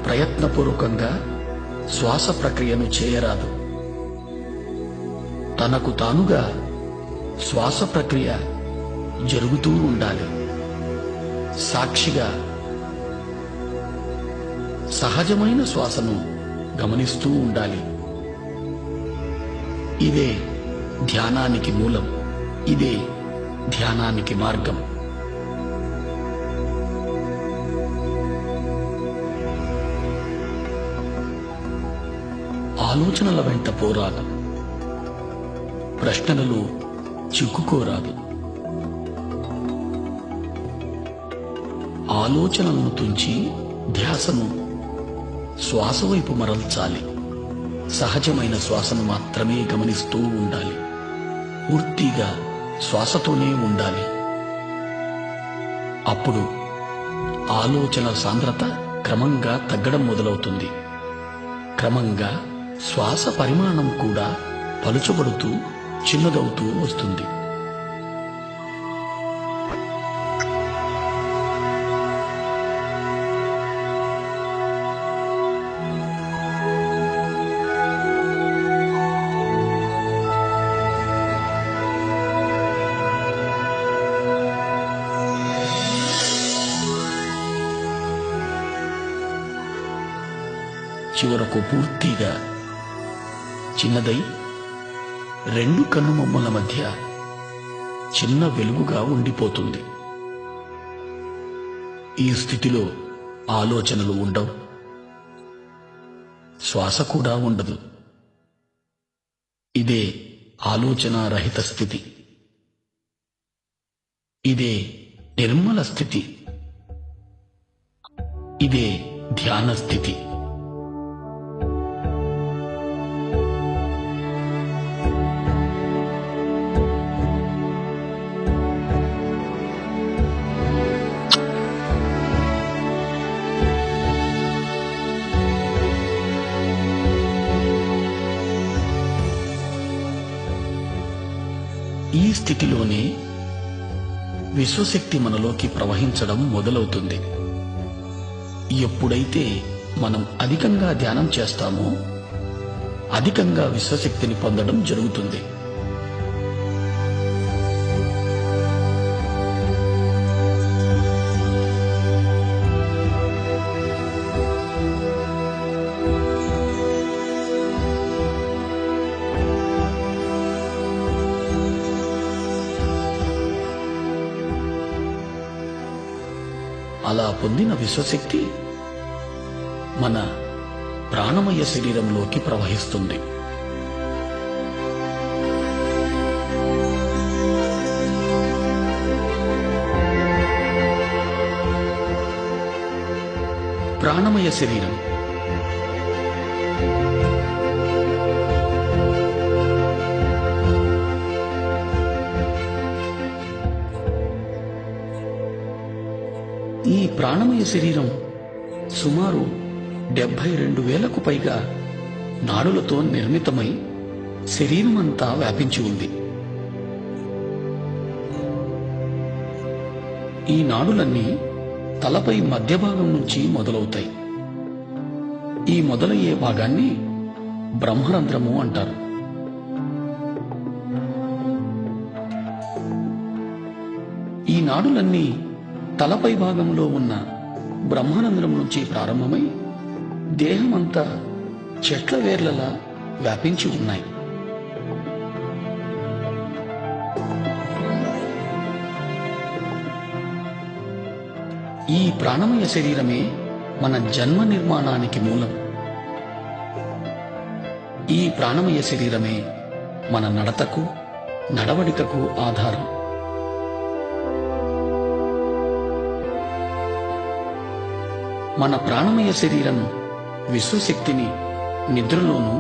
ప్రయత్నపూర్వకంగా శ్వాస ప్రక్రియను చేయరాదు. తనకు తానుగా శ్వాస ప్రక్రియ జరుగుతూ ఉండాలి. సాక్షిగా సహజమైన శ్వాసను గమనిస్తూ ఉండాలి. ఇదే ధ్యానానికి మూలం. ఇదే ధ్యానానికి మార్గం. ఆలోచనల వెంట పోరాదు. ప్రశ్నలలో చిక్కుకోరాదు. ఆలోచనలను తుంచి ధ్యాసను శ్వాస వైపు మరల్చాలి. సహజమైన శ్వాసను మాత్రమే గమనిస్తూ ఉండాలి. పూర్తిగా శ్వాసతోనే ఉండాలి. అప్పుడు ఆలోచనల సాంద్రత క్రమంగా తగ్గడం మొదలవుతుంది. క్రమంగా శ్వాస పరిమాణం కూడా పలుచబడుతూ చిన్నదవుతూ వస్తుంది. చివరకు పూర్తిగా చిన్నదై రెండు కన్నుమొమ్మల మధ్య చిన్న వెలుగుగా ఉండిపోతుంది. ఈ స్థితిలో ఆలోచనలు ఉండవు. శ్వాస కూడా ఉండదు. ఇదే ఆలోచన రహిత స్థితి. ఇదే నిర్మల స్థితి. ఇదే ధ్యాన స్థితి. ఈ స్థితిలోనే విశ్వశక్తి మనలోకి ప్రవహించడం మొదలవుతుంది. ఎప్పుడైతే మనం అధికంగా ధ్యానం చేస్తామో అధికంగా విశ్వశక్తిని పొందడం జరుగుతుంది. అలా పొందిన విశ్వశక్తి మన ప్రాణమయ శరీరంలోకి ప్రవహిస్తుంది. ప్రాణమయ శరీరం ఈ ప్రాణమయ శరీరం సుమారు 72,000కు పైగా నాడులతో నిర్మితమై శరీరమంతా వ్యాపించి ఉంది. ఈ నాడులన్నీ తలపై మధ్య భాగం నుంచి మొదలవుతాయి. ఈ మొదలయ్యే భాగాన్ని బ్రహ్మరంధ్రము అంటారు. ఈ నాడులన్నీ తలపై భాగంలో ఉన్న బ్రహ్మరంధ్రం నుంచి ప్రారంభమై దేహమంతా చెట్ల వేర్లలా వ్యాపించి ఉన్నాయి. ఈ ప్రాణమయ శరీరమే మన జన్మ నిర్మాణానికి మూలం. ఈ ప్రాణమయ శరీరమే మన నడతకు, నడవడికకు ఆధారం. మన ప్రాణమయ శరీరం విశ్వశక్తిని నిద్రలోనూ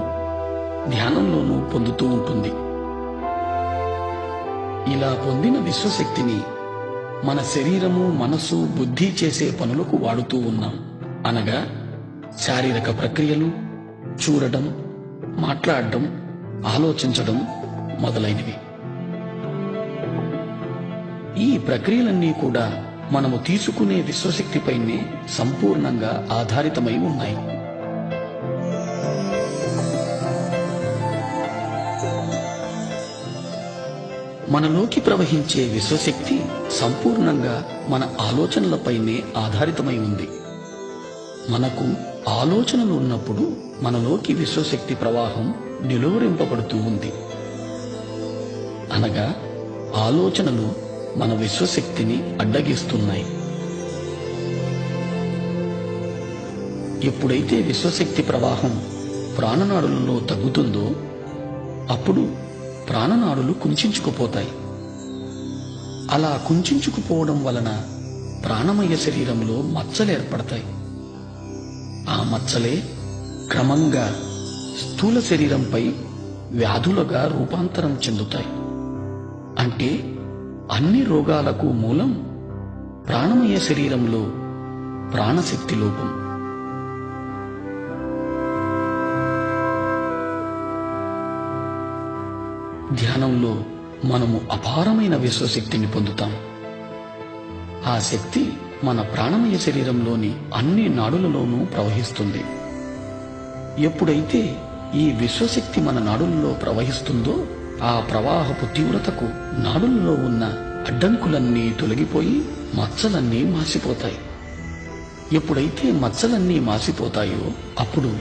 ధ్యానంలోనూ పొందుతూ ఉంటుంది. ఇలా పొందిన విశ్వశక్తిని మన శరీరము, మనసు, బుద్ధి చేసే పనులకు వాడుతూ ఉన్నాం. అనగా శారీరక ప్రక్రియలు, చూడడం, మాట్లాడడం, ఆలోచించడం మొదలైనవి. ఈ ప్రక్రియలన్నీ కూడా మనము తీసుకునే విశ్వశక్తిపైనే సంపూర్ణంగా ఆధారితమై ఉన్నాయి. మనలోకి ప్రవహించే విశ్వశక్తి సంపూర్ణంగా మన ఆలోచనలపైనే ఆధారితమై ఉంది. మనకు ఆలోచనలు ఉన్నప్పుడు మనలోకి విశ్వశక్తి ప్రవాహం నిలువరింపబడుతూ ఉంది. అనగా ఆలోచనలు మన విశ్వశక్తిని అడ్డగిస్తున్నాయి. ఎప్పుడైతే విశ్వశక్తి ప్రవాహం ప్రాణనాడులలో తగ్గుతుందో అప్పుడు ప్రాణనాడులు కుంచుకుపోతాయి. అలా కుంచుకుపోవడం వలన ప్రాణమయ శరీరంలో మచ్చలు ఏర్పడతాయి. ఆ మచ్చలే క్రమంగా స్థూల శరీరంపై వ్యాధులుగా రూపాంతరం చెందుతాయి. అంటే అన్ని రోగాలకు మూలం ప్రాణమయ శరీరంలో ప్రాణశక్తి లోపం. ధ్యానంలో మనము అపారమైన విశ్వశక్తిని పొందుతాం. ఆ శక్తి మన ప్రాణమయ శరీరంలోని అన్ని నాడులలోనూ ప్రవహిస్తుంది. ఎప్పుడైతే ఈ విశ్వశక్తి మన నాడులలో ప్రవహిస్తుందో ఆ ప్రవాహపు తీవ్రతకు నాడులలో ఉన్న అడ్డంకులన్నీ తొలగిపోయి మచ్చలన్నీ మాసిపోతాయి. ఎప్పుడైతే మచ్చలన్నీ మాసిపోతాయో అప్పుడు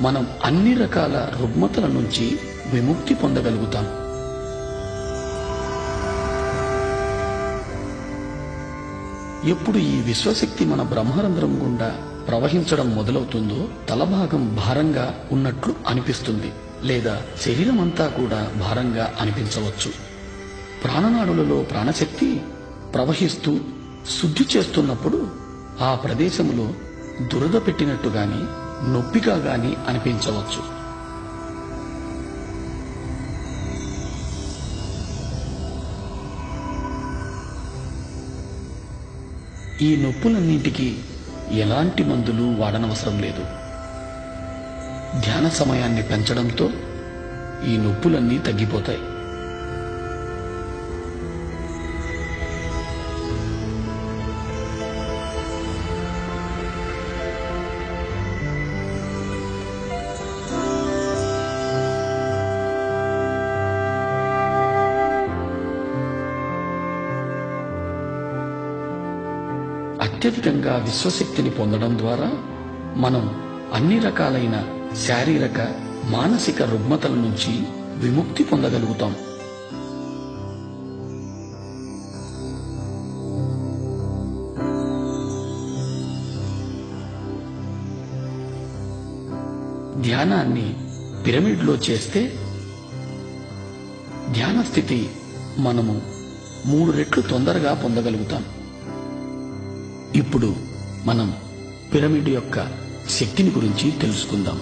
మనం అన్ని రకాల రుగ్మతల నుంచి విముక్తి పొందగలుగుతాం. ఎప్పుడు ఈ విశ్వశక్తి మన బ్రహ్మరంధ్రం గుండా ప్రవహించడం మొదలవుతుందో తలభాగం భారంగా ఉన్నట్లు అనిపిస్తుంది, లేదా శరీరం అంతా కూడా భారంగా అనిపించవచ్చు. ప్రాణనాడులలో ప్రాణశక్తి ప్రవహిస్తూ శుద్ధి చేస్తున్నప్పుడు ఆ ప్రదేశంలో దురద పెట్టినట్టు గాని నొప్పిగా గాని అనిపించవచ్చు. ఈ నొప్పులన్నింటికీ ఎలాంటి మందులు వాడనవసరం లేదు. ధ్యాన సమయాన్ని పెంచడంతో ఈ నొప్పులన్నీ తగ్గిపోతాయి. అత్యధికంగా విశ్వశక్తిని పొందడం ద్వారా మనం అన్ని రకాలైన శారీరక మానసిక రుగ్మతల నుంచి విముక్తి పొందగలుగుతాం. ధ్యానాన్ని పిరమిడ్లో చేస్తే ధ్యాన స్థితి మనము 3 రెట్లు తొందరగా పొందగలుగుతాం. ఇప్పుడు మనం పిరమిడ్ యొక్క శక్తిని గురించి తెలుసుకుందాం.